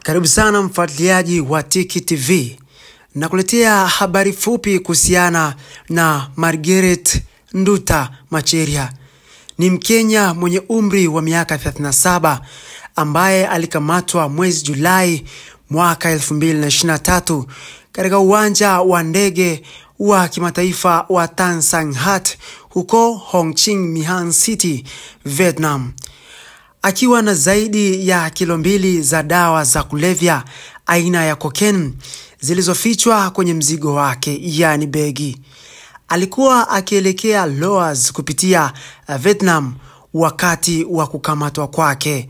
Karibu sana mfuatiliaji wa Tiki TV. Nakuletea habari fupi kuhusiana na Margaret Nduta Macharia. Ni Mkenya mwenye umri wa miaka 37 ambaye alikamatwa mwezi Julai mwaka 2023 katika uwanja wa ndege wa kimataifa wa Tan Sang Hat huko Ho Chi Minh City, Vietnam. Akiwa na zaidi ya kilo 2 za dawa za kulevya aina ya cocaine zilizofichwa kwenye mzigo wake, yani begi. Alikuwa akielekea Laos kupitia Vietnam wakati wa kukamatwa kwake.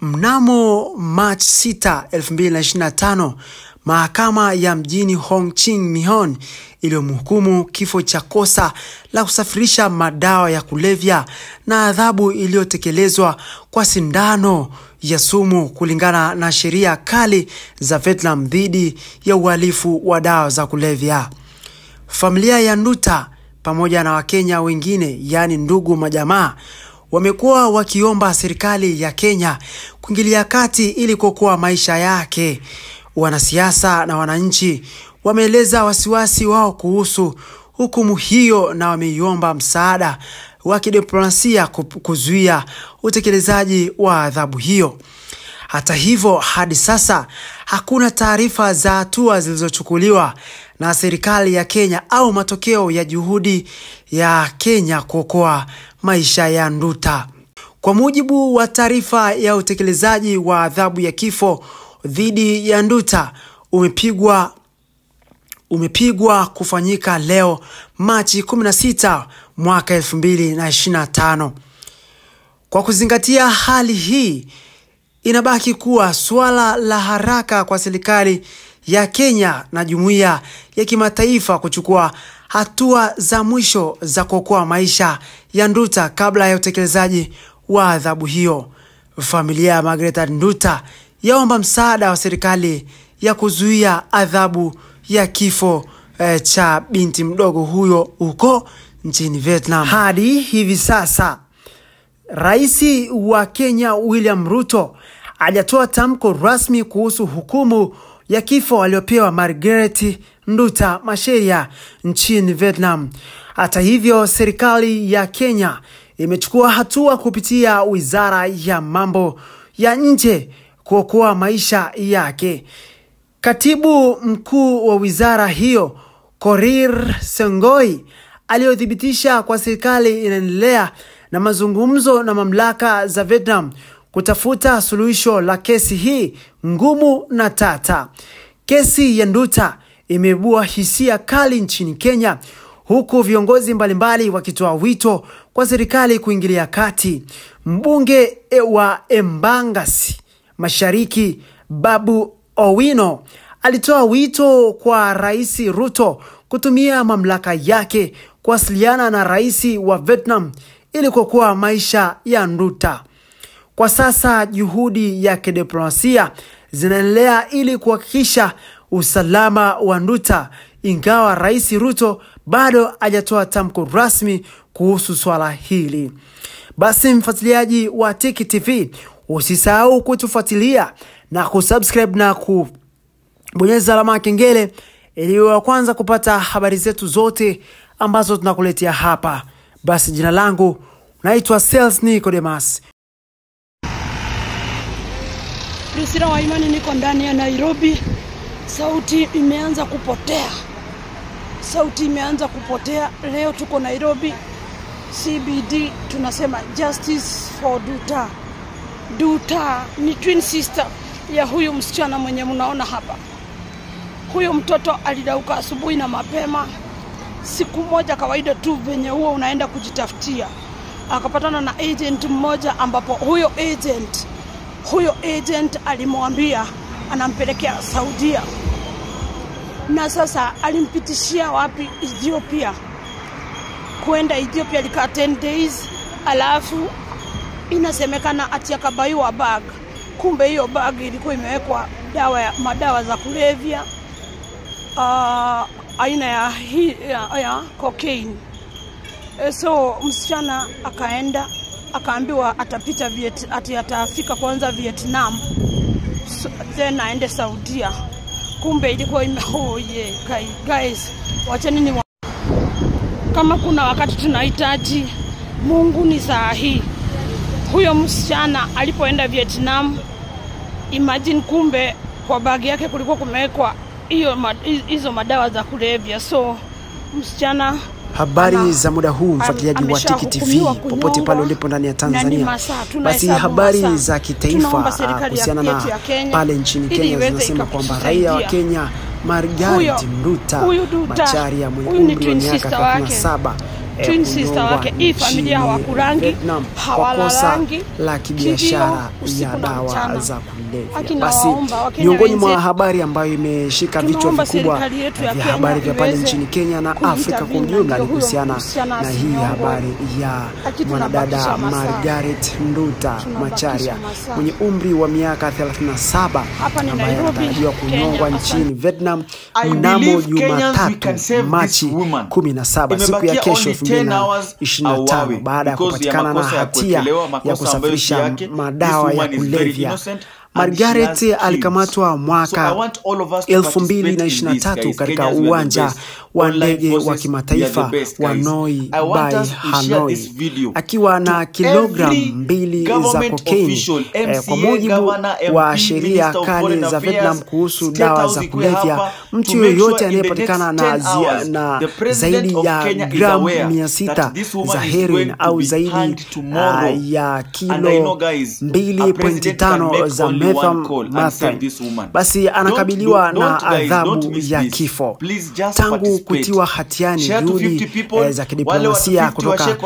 Mnamo March 6, 2025, mahakama ya mjini Ho Chi Minh iliyomhukumu kifo cha kosa la kusafirisha madawa ya kulevya na adhabu iliyotekelezwa kwa sindano ya sumu kulingana na sheria kali za Vietnam dhidi ya uhalifu wa dawa za kulevya. Familia ya Nduta pamoja na Wakenya wengine, yani ndugu majamaa, wamekuwa wakiomba serikali ya Kenya kuingilia kati ili kuokoa maisha yake. Wanasiasa na wananchi wameeleza wasiwasi wao kuhusu hukumu hiyo na wameiomba msaada wa kidiplomasia kuzuia utekelezaji wa adhabu hiyo. Hata hivyo, hadi sasa hakuna taarifa za hatua zilizochukuliwa na serikali ya Kenya au matokeo ya juhudi ya Kenya kuokoa maisha ya Nduta. Kwa mujibu wa taarifa ya utekelezaji wa adhabu ya kifo dhidi ya Nduta umepigwa kufanyika leo Machi 16 mwaka 2025. Kwa kuzingatia hali hii, inabaki kuwa swala la haraka kwa serikali ya Kenya na jumuiya ya kimataifa kuchukua hatua za mwisho za kuokoa maisha ya Nduta kabla ya utekelezaji wa adhabu hiyo. Familia ya Margaret Nduta yaomba msaada wa serikali ya kuzuia adhabu ya kifo cha binti mdogo huyo huko nchini Vietnam. Hadi hivi sasa, Rais wa Kenya William Ruto hajatoa tamko rasmi kuhusu hukumu ya kifo aliyopewa Margaret Nduta Macharia nchini Vietnam. Hata hivyo, serikali ya Kenya imechukua hatua kupitia Wizara ya Mambo ya Nje kuokoa maisha yake. Katibu mkuu wa wizara hiyo, Korir Sengoi, aliyothibitisha kwa serikali inaendelea na mazungumzo na mamlaka za Vietnam kutafuta suluhisho la kesi hii ngumu na tata. Kesi ya Nduta imeibua hisia kali nchini Kenya, huku viongozi mbalimbali wakitoa wito kwa serikali kuingilia kati. Mbunge wa Embakasi Mashariki Babu Owino alitoa wito kwa Rais Ruto kutumia mamlaka yake kuwasiliana na rais wa Vietnam ili kuokoa maisha ya Nduta. Kwa sasa juhudi ya kidiplomasia zinaendelea ili kuhakikisha usalama wa Nduta, ingawa Rais Ruto bado hajatoa tamko rasmi kuhusu swala hili. Basi mfuatiliaji wa Tiki TV, usisahau kutufuatilia na kusubscribe na kubonyeza alama ya kengele ili uwe wa kwanza kupata habari zetu zote ambazo tunakuletea hapa. Basi jina langu naitwa Sales Nicodemus. Priscilla Waimani, niko ndani ya Nairobi. Sauti imeanza kupotea. Leo tuko Nairobi CBD, tunasema justice for Nduta. Nduta ni twin sister ya huyu msichana mwenye mnaona hapa. Huyo mtoto alidauka asubuhi na mapema, siku moja kawaida tu venye huo unaenda kujitafutia. Akapatana na agent mmoja, ambapo huyo agent alimwambia anampelekea Saudia. Na sasa alimpitishia wapi? Ethiopia. Kuenda Ethiopia alikaa 10 days, alafu inasemekana ati akabaiwa bag. Kumbe hiyo bag ilikuwa imewekwa madawa za kulevya aina ya cocaine. So msichana akaenda akaambiwa atafika kwanza Vietnam. then aende Saudia. Kumbe ilikuwa imehoye. Guys, wacheni ni kama kuna wakati tunahitaji Mungu ni saa hii. Huyo msichana alipoenda Vietnam, imagine kumbe kwa bagi yake kulikuwa kumewekwa hizo madawa za kulevya. So msichana, habari za muda huu mfuatiliaji wa Tiki TV popote pale ulipo ndani ya Tanzania. Basi habari za kitaifa kuhusiana na pale nchini Kenya zinasema kwamba raia wa Kenya Margaret Nduta Macharia mwenye umri wa miaka 37 twin sister wake, hii familia hawakurangi, hawalarangi la kibiashara ya dawa za kulevya. Basi miongoni mwa habari ambayo imeshika vichwa vikubwa vya habari vya pale nchini Kenya na Afrika kwa ujumla ni kuhusiana na hii habari ya mwanadada Margaret Nduta Macharia mwenye umri wa miaka 37 ambaye anatarajiwa kunyongwa nchini Vietnam mnamo Jumatatu Machi 17 siku ya kesho 2025 baada ya kupatikana na hatia ya kusafirisha madawa ya kulevya. Margaret alikamatwa mwaka 2023 katika uwanja wa ndege wa kimataifa wa Noi by Hanoi akiwa na kilogramu 2 za cocaine. Kwa mujibu wa sheria kali za Vietnam kuhusu dawa za kulevya, mtu yeyote anayepatikana na zaidi ya gramu 600 za heroin au zaidi ya kilo 2.5 za methamphetamine basi anakabiliwa na adhabu ya kifo. Tangu kutiwa hatiani, juhudi za kidiplomasia kutoka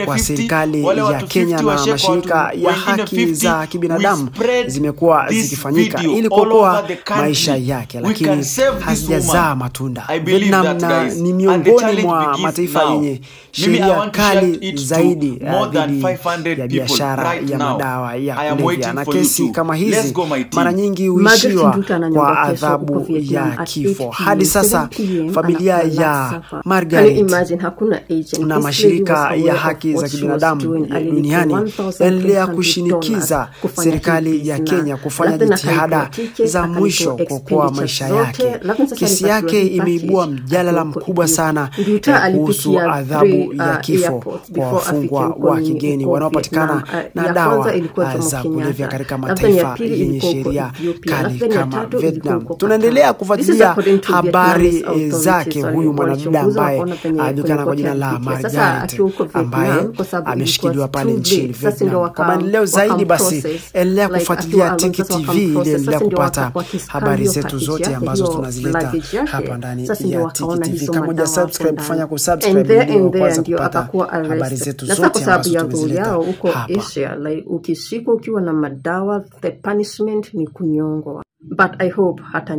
kwa serikali ya Kenya na mashirika ya haki za kibinadamu zimekuwa zikifanyika ili kuokoa maisha yake, lakini hazijazaa matunda. Vietnam ni miongoni mwa mataifa yenye sheria kali zaidi dhidi ya biashara ya madawa ya kulevya, na kesi kama hizi mara nyingi huishiwa kwa adhabu ya kifo. Hadi sasa familia ya Margaret na mashirika ya haki za kibinadamu duniani yanaendelea kushinikiza serikali ya Kenya kufanya jitihada za mwisho kuokoa maisha yake. Kesi yake imeibua mjadala mkubwa sana kuhusu adhabu ya kifo kwa wafungwa wa kigeni wanaopatikana na dawa za kulevya katika mataifa yenye sheria kali kama Vietnam. Tunaendelea kufuatilia habari zake huyu mwanadada ambaye anajulikana kwa jina la Margaret ambaye ameshikiliwa pale nchini Vietnam. Kwa maendeleo zaidi basi endelea kufuatilia Tiki TV ili endelea kupata habari zetu zote ambazo tunazileta hapa ndani ya Tiki TV. Kama huja subscribe, fanya kusubscribe ili kwanza kupata habari zetu zote ambazo tunazileta hapa. Ukishikwa ukiwa na madawa, the punishment ni kunyongwa. But I hope hata